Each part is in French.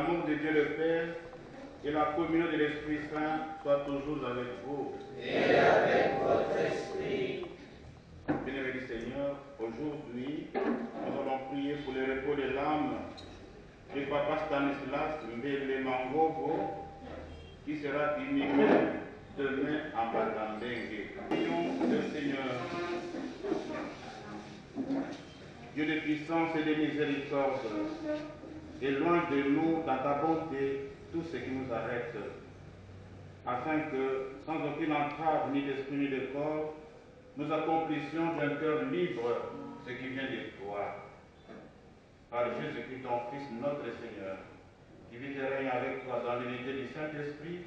l'amour de Dieu le Père et la communion de l'Esprit Saint soient toujours avec vous. Et avec votre esprit. Bien-aimé du Seigneur, aujourd'hui, nous allons prier pour le repos de l'âme du Papa Stanislas Mbele Mangovo, qui sera inhumé demain en Batambenge. Prions le Seigneur. Dieu de puissance et de miséricorde, éloigne de nous dans ta bonté tout ce qui nous arrête, afin que, sans aucune entrave ni d'esprit ni de corps, nous accomplissions d'un cœur libre ce qui vient de toi. Par Jésus-Christ, ton Fils, notre Seigneur, qui vit et règne avec toi dans l'unité du Saint-Esprit,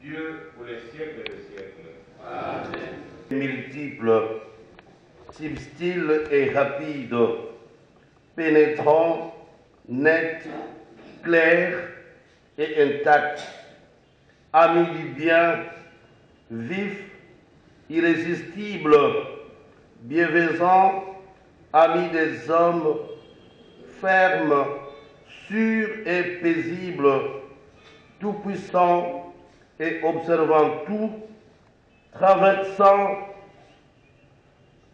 Dieu pour les siècles des siècles. Amen. Multiples, subtils et rapides, pénétrants, nets, clairs et intacts, amis du bien, vifs, irrésistibles, bienveillants, amis des hommes, fermes, sûrs et paisibles, tout-puissants et observant tout, traversant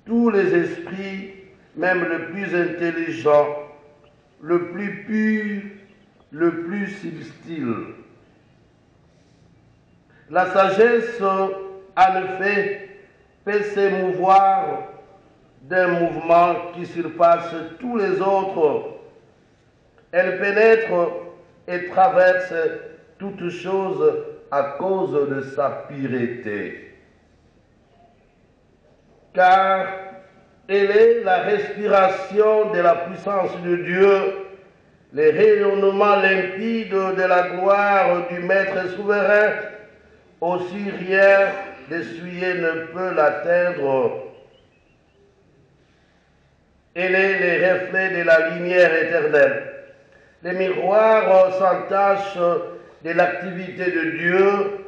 tous les esprits, même le plus intelligent, le plus pur, le plus subtil. La sagesse, en effet, peut s'émouvoir d'un mouvement qui surpasse tous les autres. Elle pénètre et traverse toutes choses à cause de sa pureté. Car elle est la respiration de la puissance de Dieu, le rayonnement limpide de la gloire du Maître souverain, aussi rien d'essuyer ne peut l'atteindre. Elle est le reflet de la lumière éternelle, le miroir sans tache de l'activité de Dieu,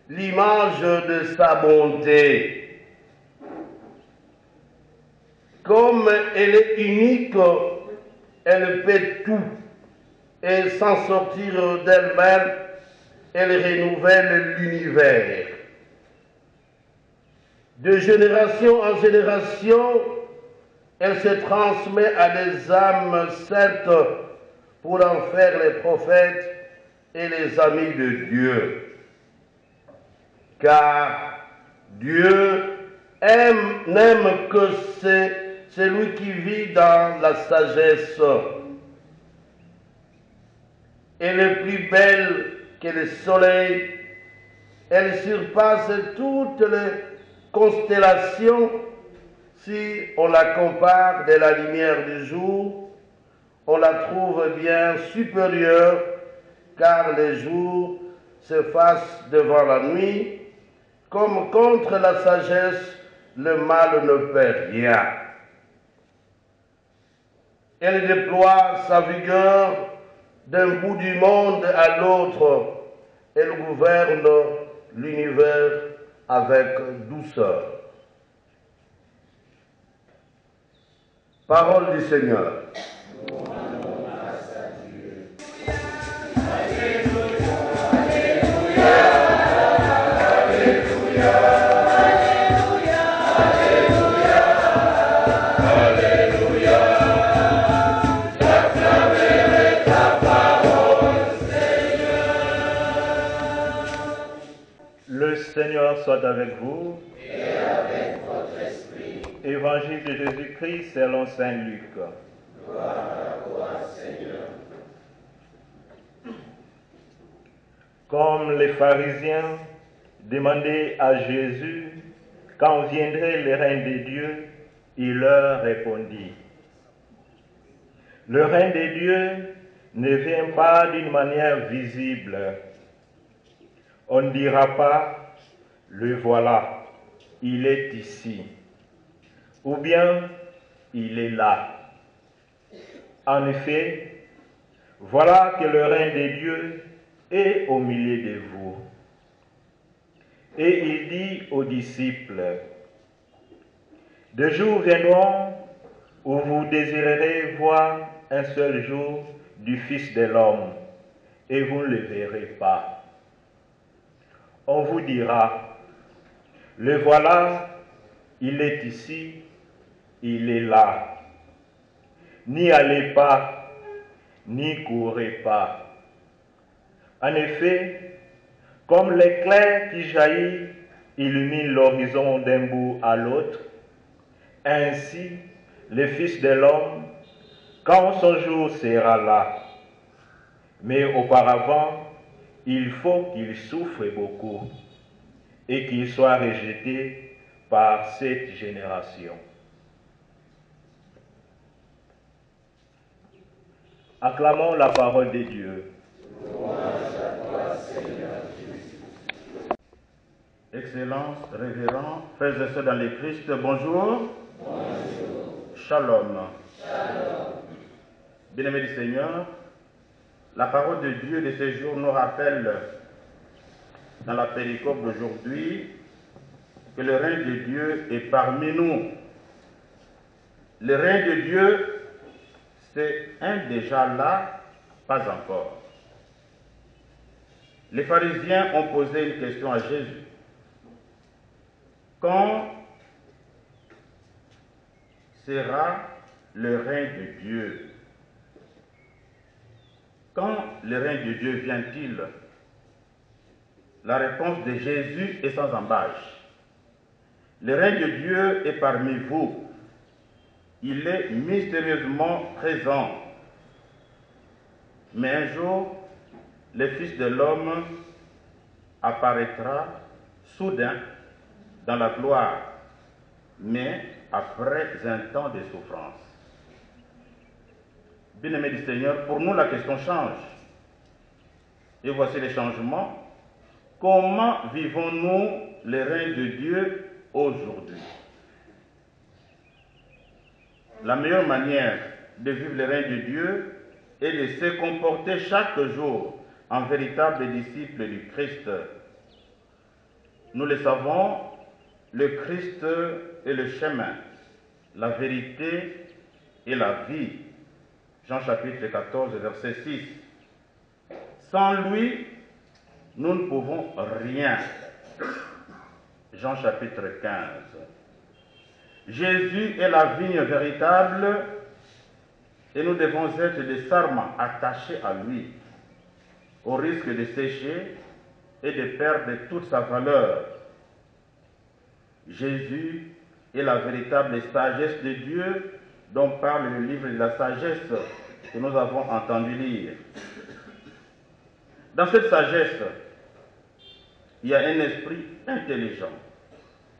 l'image de sa bonté. Comme elle est unique, elle fait tout, et sans sortir d'elle-même, elle renouvelle l'univers. De génération en génération, elle se transmet à des âmes saintes pour en faire les prophètes et les amis de Dieu. Car Dieu n'aime que celui qui vit dans la sagesse. Elle est plus belle que le soleil. Elle surpasse toutes les constellations si on la compare de la lumière du jour. On la trouve bien supérieure car les jours s'effacent devant la nuit. Comme contre la sagesse, le mal ne peut rien. Elle déploie sa vigueur d'un bout du monde à l'autre. Elle gouverne l'univers avec douceur. Parole du Seigneur. Le Seigneur soit avec vous. Et avec votre esprit. Évangile de Jésus-Christ selon saint Luc. Gloire à toi, Seigneur. Comme les pharisiens demandaient à Jésus quand viendrait le règne de Dieu, il leur répondit: le règne de Dieu ne vient pas d'une manière visible. On ne dira pas, le voilà, il est ici, ou bien il est là. En effet, voilà que le règne de Dieu est au milieu de vous. Et il dit aux disciples: des jours viendront où vous désirerez voir un seul jour du Fils de l'homme, et vous ne le verrez pas. On vous dira, le voilà, il est ici, il est là. N'y allez pas, n'y courez pas. En effet, comme l'éclair qui jaillit illumine l'horizon d'un bout à l'autre, ainsi le Fils de l'homme, quand son jour sera là. Mais auparavant, il faut qu'il souffre beaucoup et qu'il soit rejeté par cette génération. Acclamons la parole de Dieu. Excellences, révérends, frères et sœurs dans le Christ, bonjour. Bonjour. Shalom. Shalom. Bien-aimés du Seigneur, la parole de Dieu de ces jours nous rappelle dans la péricope d'aujourd'hui que le règne de Dieu est parmi nous. Le règne de Dieu, c'est un déjà là, pas encore. Les pharisiens ont posé une question à Jésus. Quand sera le règne de Dieu? Quand le règne de Dieu vient-il? La réponse de Jésus est sans embâche. Le règne de Dieu est parmi vous. Il est mystérieusement présent. Mais un jour, le Fils de l'homme apparaîtra soudain dans la gloire, mais après un temps de souffrance. Bien-aimés du Seigneur, pour nous la question change. Et voici les changements. Comment vivons-nous le règne de Dieu aujourd'hui? La meilleure manière de vivre le règne de Dieu est de se comporter chaque jour en véritable disciple du Christ. Nous le savons, le Christ est le chemin, la vérité et la vie. Jean chapitre 14, verset 6. Sans lui, nous ne pouvons rien. Jean chapitre 15. Jésus est la vigne véritable et nous devons être des sarments attachés à lui, au risque de sécher et de perdre toute sa valeur. Jésus est la véritable sagesse de Dieu dont parle le livre de la sagesse que nous avons entendu lire. Dans cette sagesse, il y a un esprit intelligent,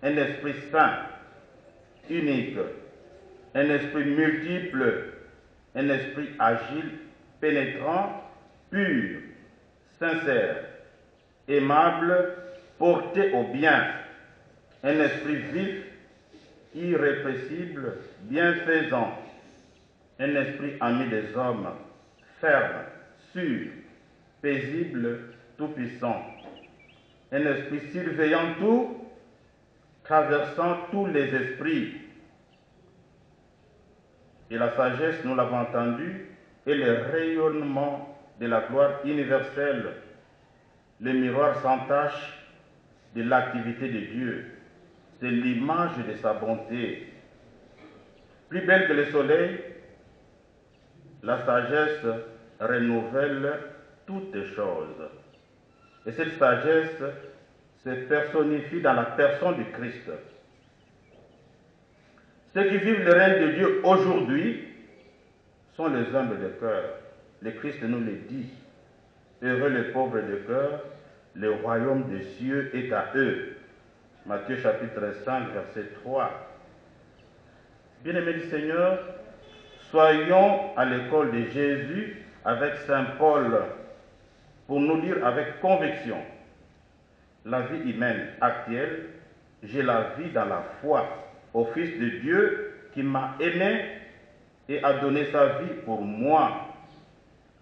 un esprit saint, unique, un esprit multiple, un esprit agile, pénétrant, pur, sincère, aimable, porté au bien, un esprit vif, irrépressible, bienfaisant, un esprit ami des hommes, ferme, sûr, paisible, tout-puissant, un esprit surveillant tout, traversant tous les esprits. Et la sagesse, nous l'avons entendu, est le rayonnement de la gloire universelle, le miroir sans tache de l'activité de Dieu. C'est l'image de sa bonté. Plus belle que le soleil, la sagesse renouvelle toutes choses. Et cette sagesse se personnifie dans la personne du Christ. Ceux qui vivent le règne de Dieu aujourd'hui sont les humbles de cœur. Le Christ nous le dit. Heureux les pauvres de cœur, le royaume des cieux est à eux. Matthieu chapitre 5, verset 3. Bien-aimés du Seigneur, soyons à l'école de Jésus avec Saint Paul pour nous dire avec conviction, la vie humaine actuelle, j'ai la vie dans la foi au Fils de Dieu qui m'a aimé et a donné sa vie pour moi.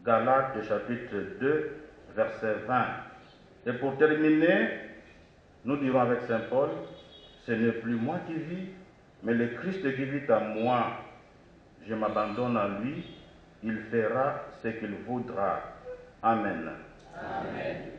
Galates chapitre 2, verset 20. Et pour terminer, nous dirons avec Saint Paul, ce n'est plus moi qui vis, mais le Christ qui vit en moi. Je m'abandonne à lui, il fera ce qu'il voudra. Amen. Amen.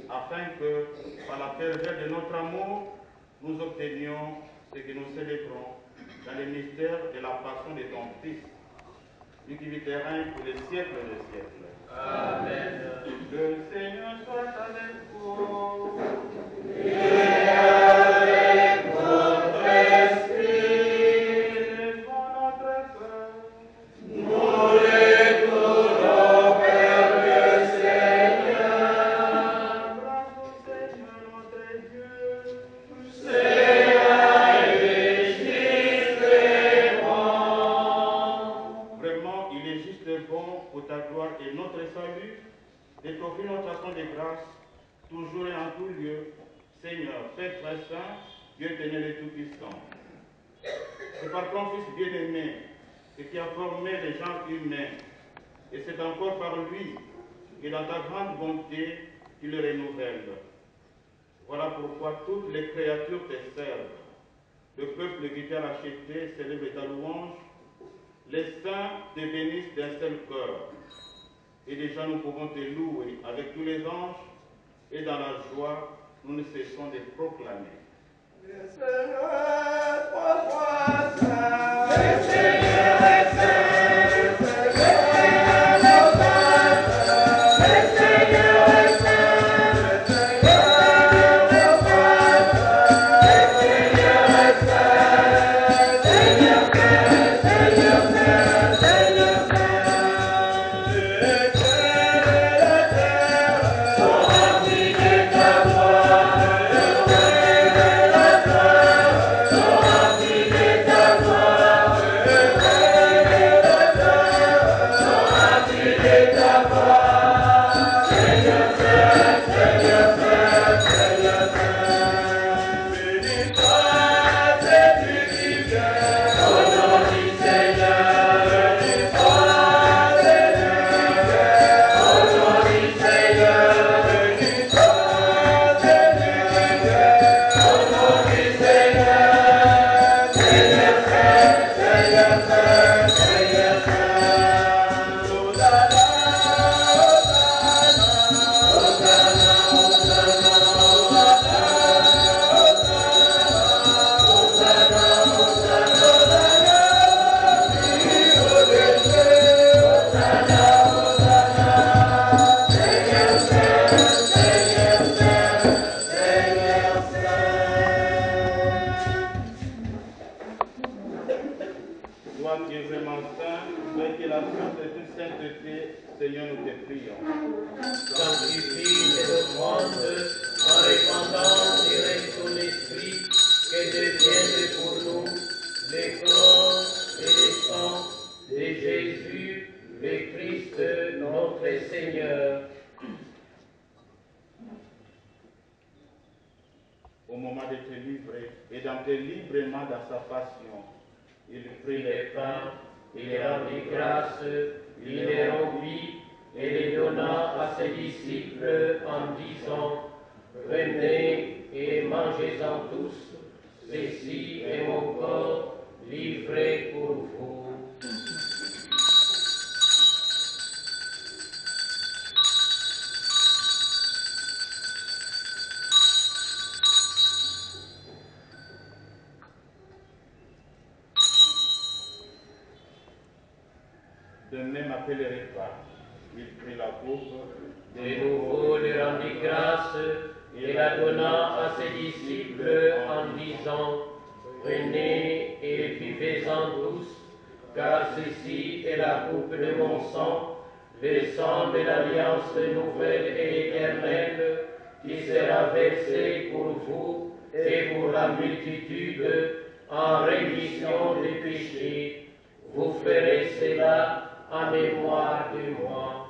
afin que, par la ferveur de notre amour, nous obtenions ce que nous célébrons dans le mystère de la passion de ton Fils, lui qui vit et règne pour les siècles des siècles. Amen. Le Seigneur soit avec vous. Et avec votre esprit. Élevons notre cœur. Nous l'écoutons vers le Seigneur. Grâce au Seigneur notre Dieu. C'est juste et bon. Vraiment, il est juste et bon pour ta gloire et notre salut de t'offrir notre action de grâce, toujours et en tout lieu. Seigneur, Père très saint, Dieu éternel et tout-puissant. C'est par ton Fils bien-aimé que tu as formé les gens humains. Et c'est encore par lui que dans ta grande bonté, tu le renouvelles. Voilà pourquoi toutes les créatures te servent. Le peuple qui t'a racheté célèbre ta louange. Les saints te bénissent d'un seul cœur. Et déjà nous pouvons te louer avec tous les anges. Et dans la joie, nous ne cessons de proclamer. Le Seigneur est Seigneur, nous te prions. Sanctifie tes offrandes en répandant direct ton esprit, qu'elles deviennent pour nous les corps et les sangs de Jésus, le Christ, notre Seigneur. Au moment de te livrer et d'entrer librement dans sa passion, il prit Il les les pains, pains, il les rendit grâce, il les rompit et les donna à ses disciples en disant, prenez et mangez-en tous, ceci est mon corps livré pour vous. de même après le repas. Il prit la coupe, De nouveau lui rendit grâce et la donna à ses disciples en disant, prenez et buvez-en tous, car ceci est la coupe de mon sang, le sang de l'alliance nouvelle et éternelle, qui sera versé pour vous et pour la multitude en rémission des péchés. Vous ferez cela en mémoire de moi.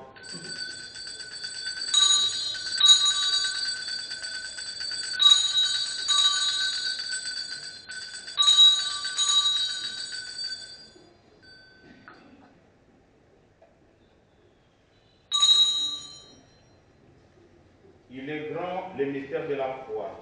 Il est grand le mystère de la foi.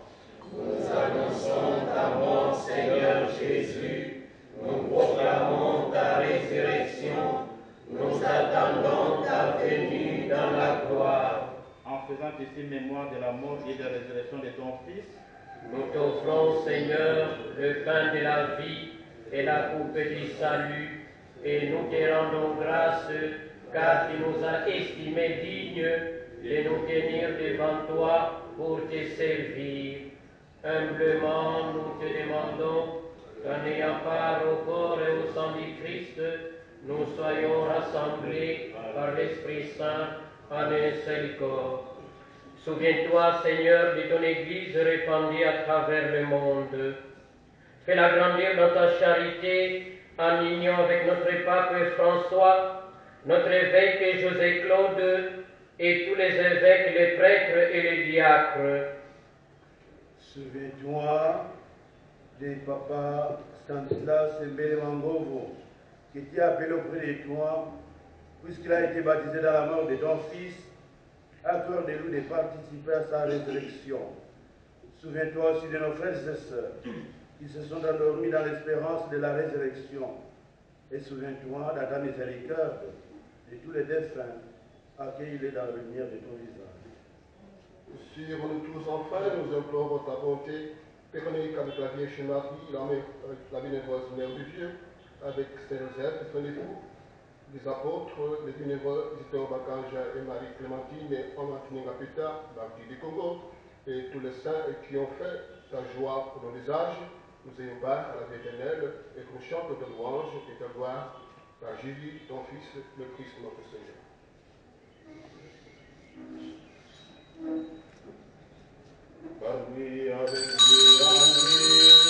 Nous annonçons ta mort, Seigneur Jésus. Nous proclamons ta résurrection. Nous attendons ta venue dans la gloire. En faisant ici mémoire de la mort et de la résurrection de ton Fils, Nous t'offrons, Seigneur, le pain de la vie et la coupe du salut, et nous te rendons grâce, car tu nous as estimés dignes de nous tenir devant toi pour te servir. Humblement, nous te demandons qu'en ayant part au corps et au sang du Christ, nous soyons rassemblés par l'Esprit Saint en un seul corps. Souviens-toi, Seigneur, de ton Église répandue à travers le monde. Fais-la grandir dans ta charité en union avec notre pape François, notre évêque José-Claude et tous les évêques, les prêtres et les diacres. Souviens-toi des papas Stanislas et Mbelemangovo, qui t'y appelé auprès de toi, puisqu'il a été baptisé dans la mort de ton Fils. Accorde-nous de participer à sa résurrection. Souviens-toi aussi de nos frères et sœurs qui se sont endormis dans l'espérance de la résurrection. Et souviens-toi, dans ta miséricorde, de tous les défunts, accueille-les dans la lumière de ton visage. Sur nous tous enfin, nous implorons ta bonté, Véronique avec la Vierge Marie, la bienheureuse Mère de Dieu, avec Saint Joseph, son époux, les apôtres, les bienheureux Isidore Bakanja et Marie-Clémentine et Amandine Ngapeta, martyrs du Congo, et tous les saints qui ont fait ta joie dans les âges, nous ayons part à la vie éternelle et qu'on chante de louange et de gloire par Jésus, ton Fils, le Christ, notre Seigneur. par lui, avec lui, en lui.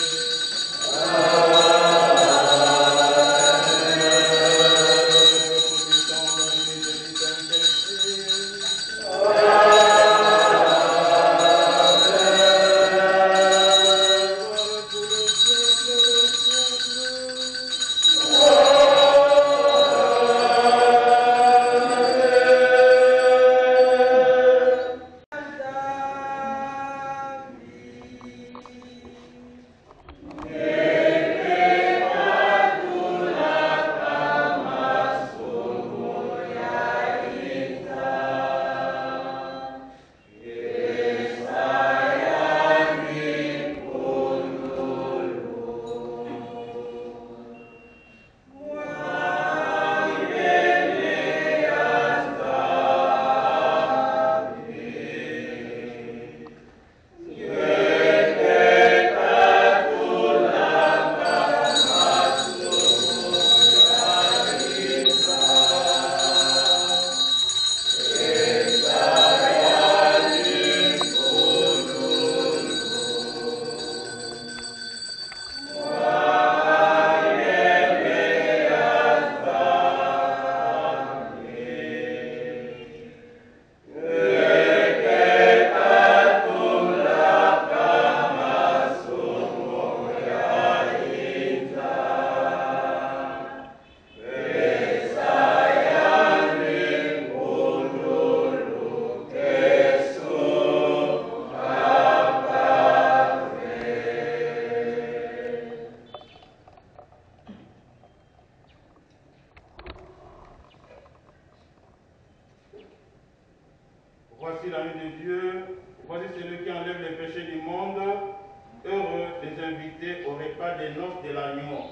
des noces de l'agneau.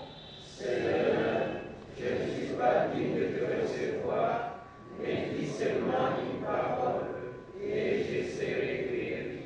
Seigneur, je ne suis pas digne de te recevoir, mais dis seulement une parole, et je serai guéri.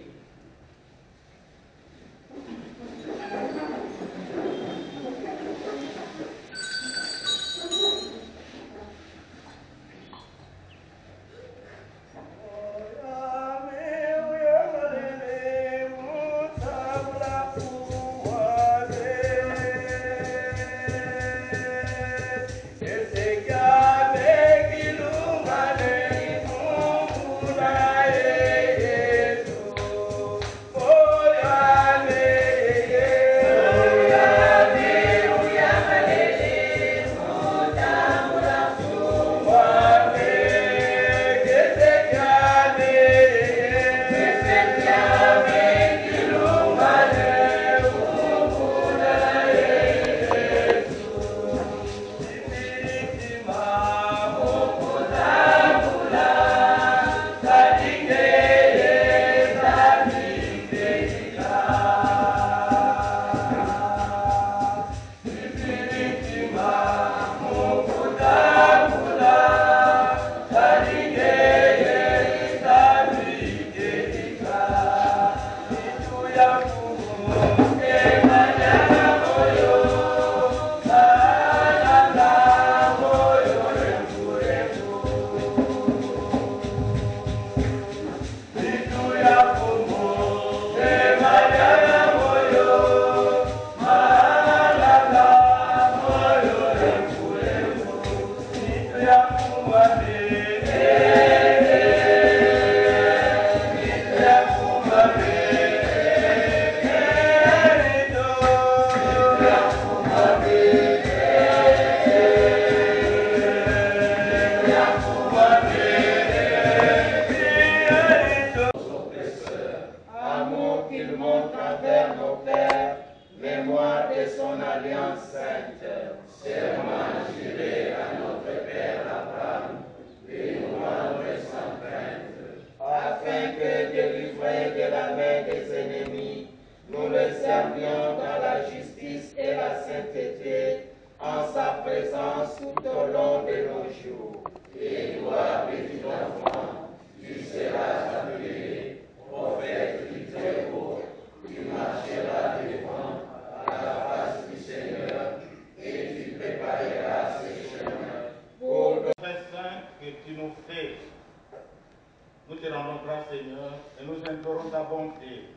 Nous te rendons grâce, Seigneur, et nous implorons ta bonté,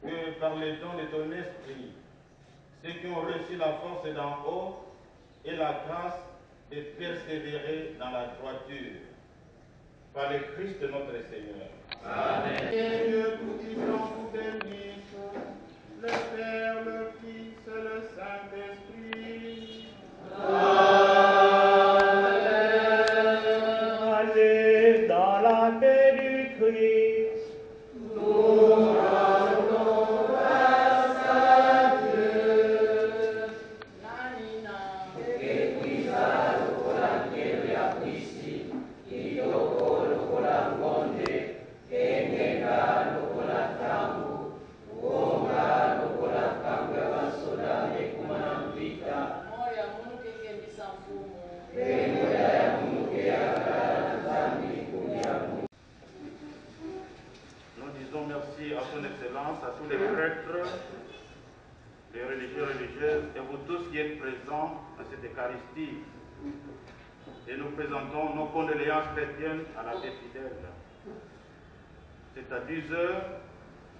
que par les dons de ton esprit, ceux qui ont reçu la force d'en haut et la grâce de persévérer dans la droiture. Par le Christ notre Seigneur. Amen. Dieu tout-puissant, tout bénisse, le Père, le Fils et le Saint-Esprit. Allez dans la paix du Christ. Nous rendons grâce à Dieu. Che qui stato con l'angelo acquisti, il dopo con la fonte, che negato con la tambu, uomano con la cambia vassolare come una vita. Nous disons merci à son Excellence, à tous les prêtres, les religieux, religieuses et vous tous qui êtes présents à cette Eucharistie. Et nous présentons nos condoléances chrétiennes à la paix fidèle. C'est à 10 heures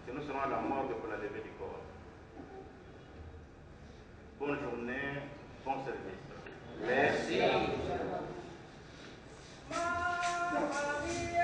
que nous serons à la morgue pour la levée du corps. Bonne journée, bon service. Merci. Maria,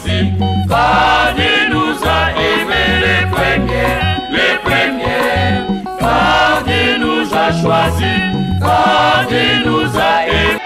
choisis, car Dieu nous a aimés les premiers, car Dieu nous a choisis, car Dieu nous a aimés.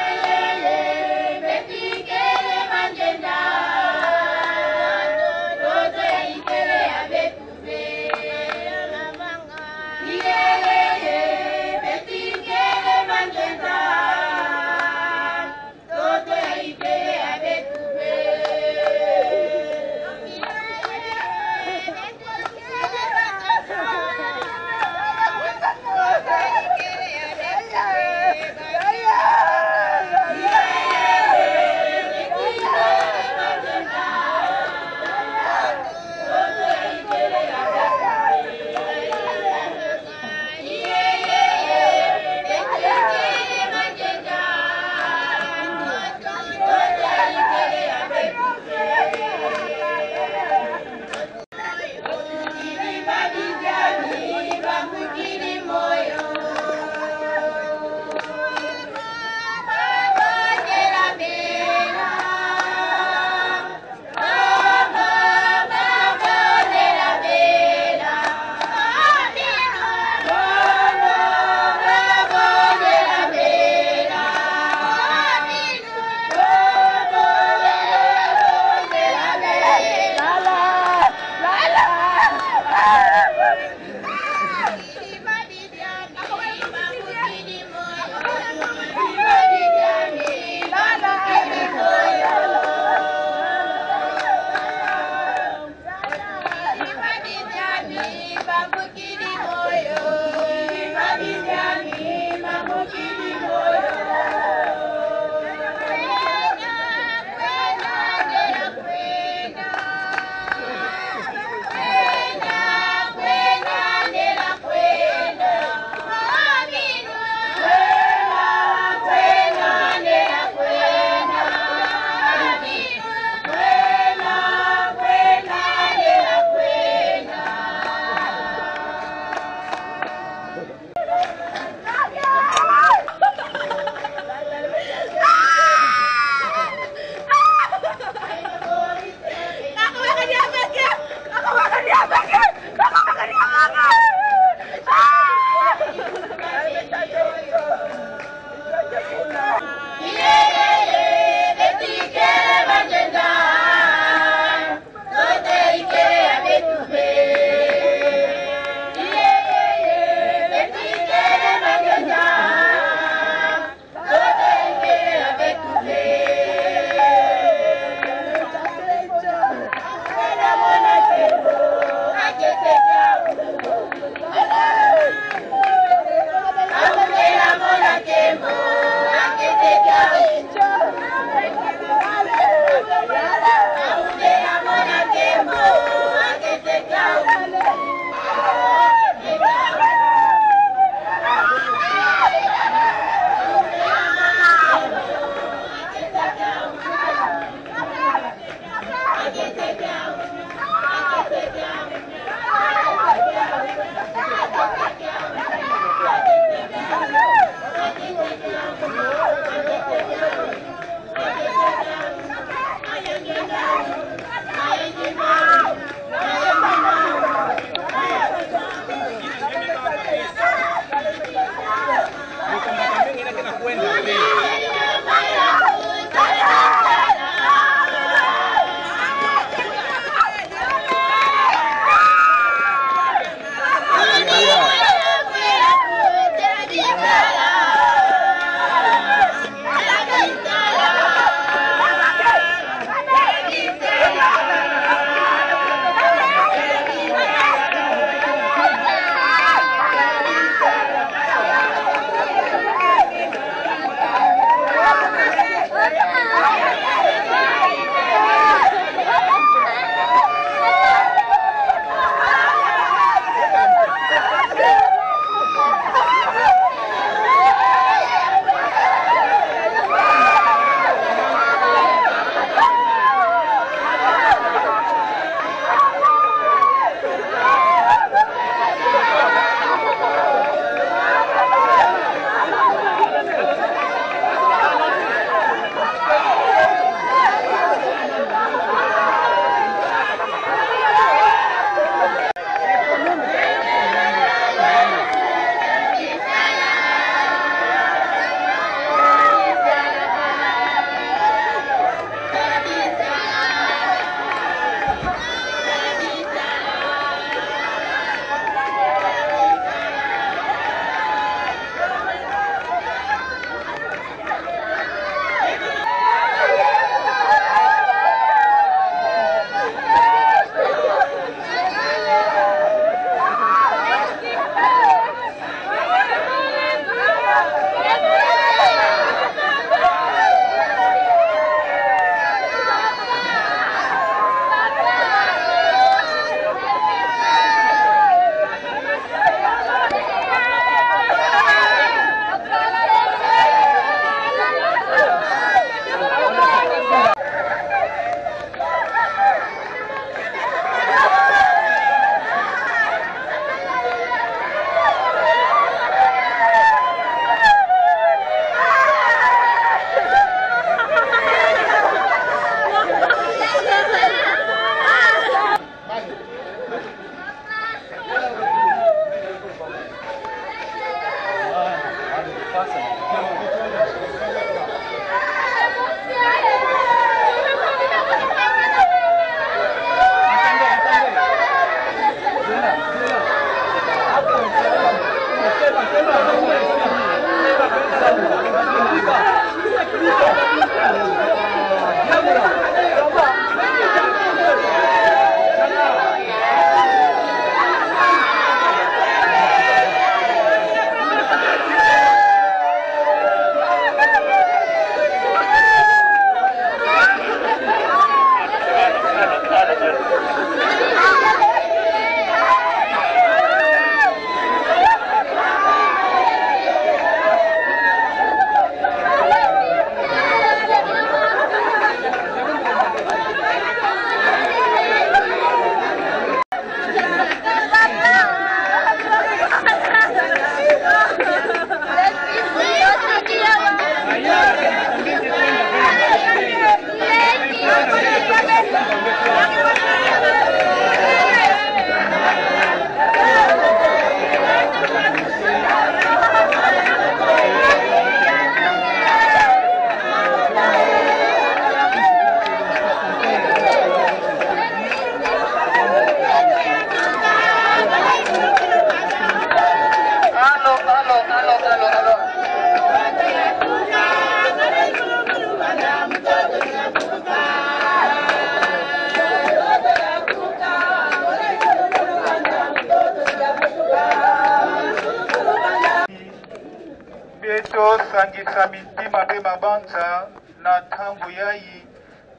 kusangisa mitima be mabanja na tangu yai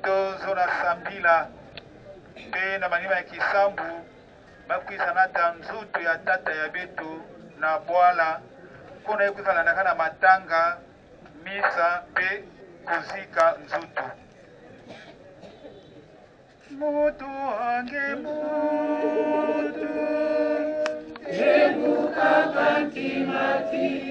tozo na sambila pe na manima ya kisambu bakwisa na tanzutu ya tata ya betu na bwala kuna ikuza landaka matanga misa pe kuzika nzutu mutu ange mutu Ebuka kantimati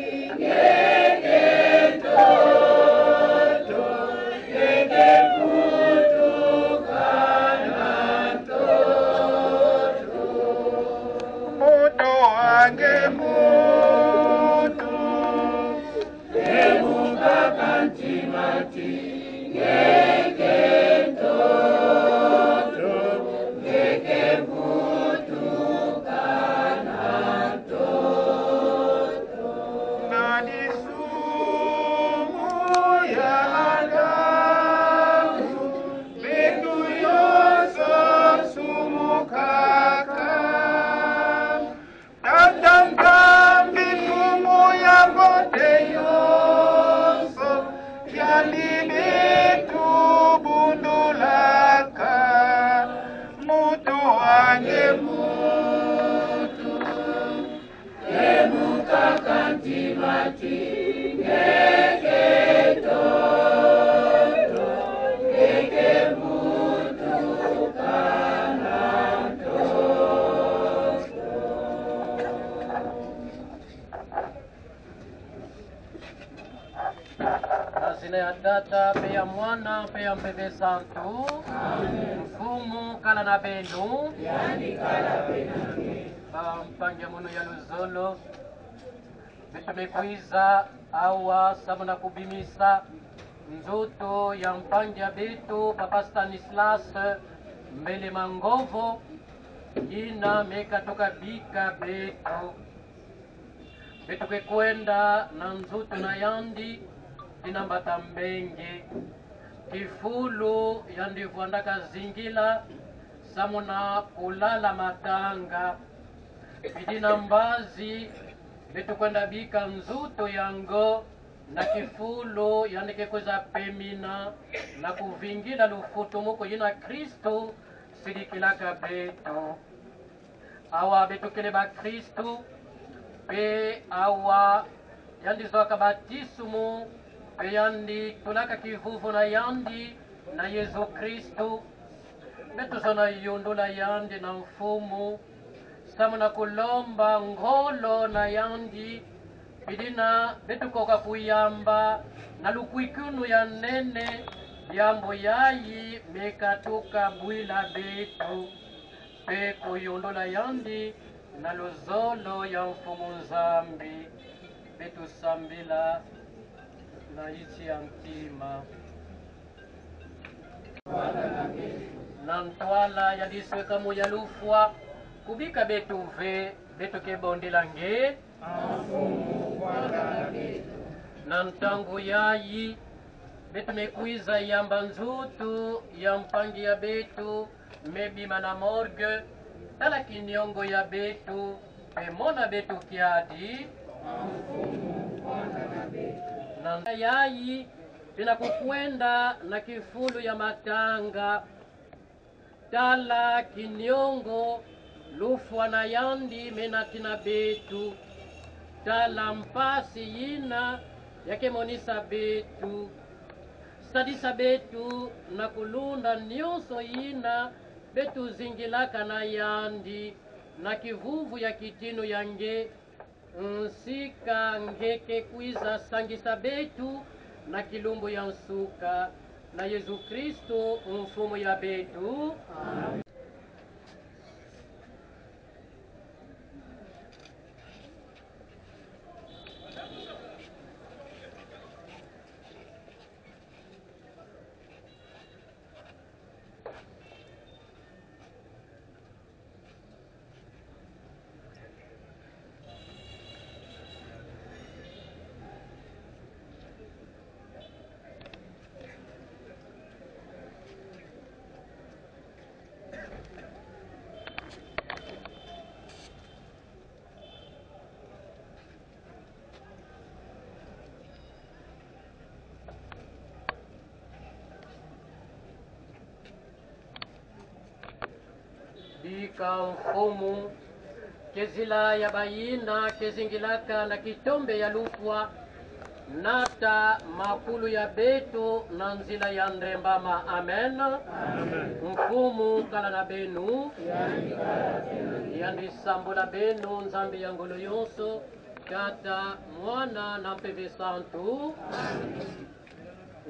Tata pe ya mwana pe ya mpebe santu mfumu kala na benu mpange muno ya luzolo betumekwiza awa sabu na kubimisa nzuto ya mpange ya betu Papa Stanislas mbele mangovo ina meka toka bika betu betukekwenda na nzuto na yandi dinambata mbenge kifulu yandivwandaka zingila samuna kulala matanga bidina mbazi betukwenda bika nzuto yango na kifulu yandikekweza pemina na kuvingila lufutumuko yina Kristu sidikilaka betu awa betukele ba Kristu pe awa yandizoaka batisumu yandi tulaka kivuvu na yandi na Yesu Kristu betuzona yundula yandi na mfumu samu na kulomba ngolo na yandi bidina betukoka kuyamba na lukwikunu ya nene yambo yayi mekatuka bwila betu pe kuyundula yandi na luzolo ya mfumu Nzambi betu sambila na ichi ya mtima na ntwala yadisweka mu yalufwa kubika betu ve betu kebondela nge na ntangu yayi betu mekwiza yamba nzutu ya mpangi ya betu mebima na morgue tala kinyongo ya betu pemona betu kiadi na yayi pinakukwenda na kifulu ya matanga tala kinyongo lufwa na yandi menatina betu tala mpasi yina yake monisa betu sadisa betu na kulunda nyonso yina betu zingilaka na yandi na kivuvu ya kitinu yange nsika ngeke kwiza sangisa betu na kilumbu ya nsuka na Yesu Kristo mfumu ya betu. Amen. fika mfumu kezila ya bayina kezingilaka na kitombe ya lufwa nata makulu ya betu na nzila ya ndembama. Amen. Mfumu kala na benu yandisambula benu nzambi ya ngolo yonso kata mwana na mpeve santu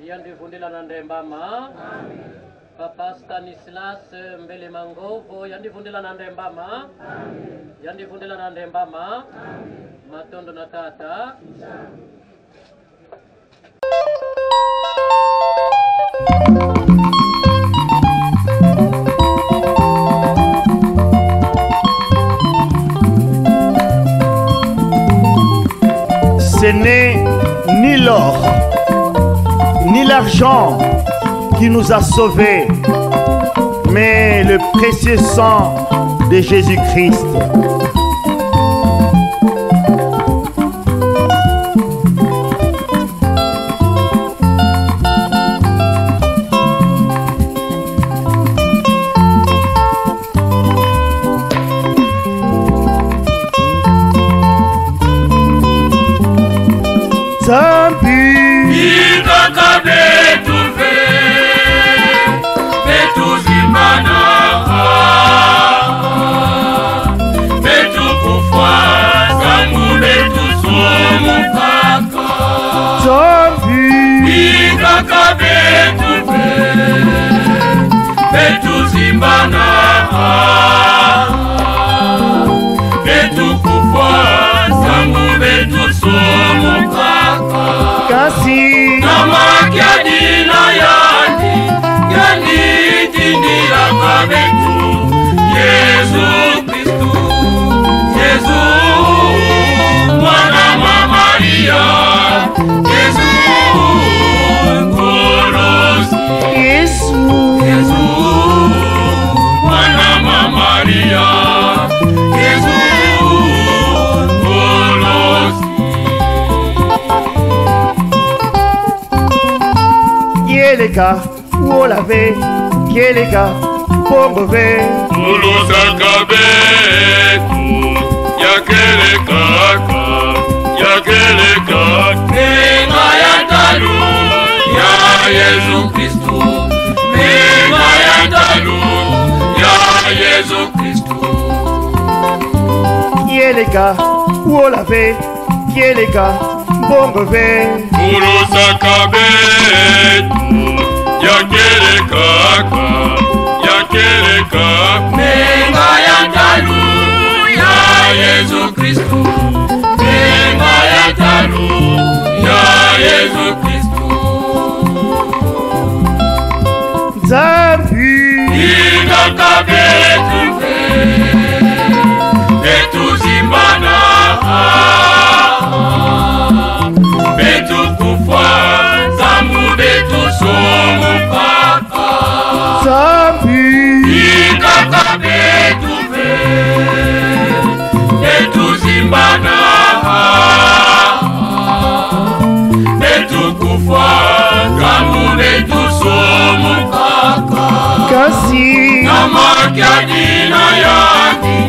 yandivundila na ndembama. Papa Stanislas Mbele Mangovo yandivundila na ndembama. Yandivundila na ndembama. Matondo na tata. Ce n'est ni l'or, ni l'argent qui nous a sauvés, mais le précieux sang de Jésus-Christ. Kasi namakia dina yani dinira kabetu Yesu Kristu Yesu mwana wa Maria Yesu kolosi Yesu mwana wa Maria Yesu Kielega, Wolave, Kielega, Bongove, Mulosaka betu, yakele kaka, Mema ya talu, ya Yesu Kristu, Mema ya talu, ya Yesu Kristu. Kielega, Wolave, Kielega, Bongove, Mulosaka betu, yakele kaka, Mema ya talu, ya Yesu Kristu, Mema ya talu, ya Yesu Kristu. Zambi, Inaka betu betu zimbana, betu kufa, zambu betu somu papa. Zambi, Inaka betu betu zimbana, betu kufa, zambu betu somu papa. Kasi Namakia dina yaki.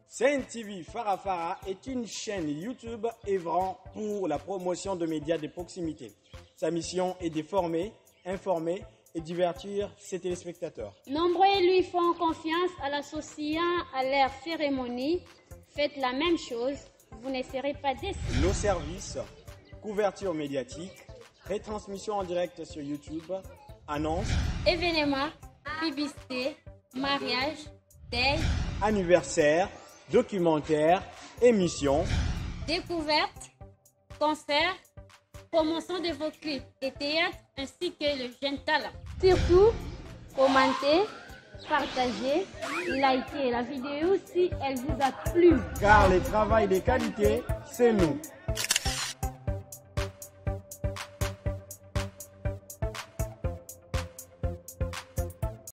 Sen TV Farafara est une chaîne YouTube œuvrant pour la promotion de médias de proximité. Sa mission est de former, informer et divertir ses téléspectateurs. Nombreux lui font confiance à l'associant à leur cérémonie. Faites la même chose, vous ne serez pas déçus. Nos services, couverture médiatique, retransmission en direct sur YouTube, annonces, événements, publicité, mariage, deuil, anniversaires, documentaires, émissions, découvertes, concerts, promotion de vos clips et théâtre ainsi que le jeune talent. Surtout, commentez, partagez, likez la vidéo si elle vous a plu. car le travail de qualité, c'est nous.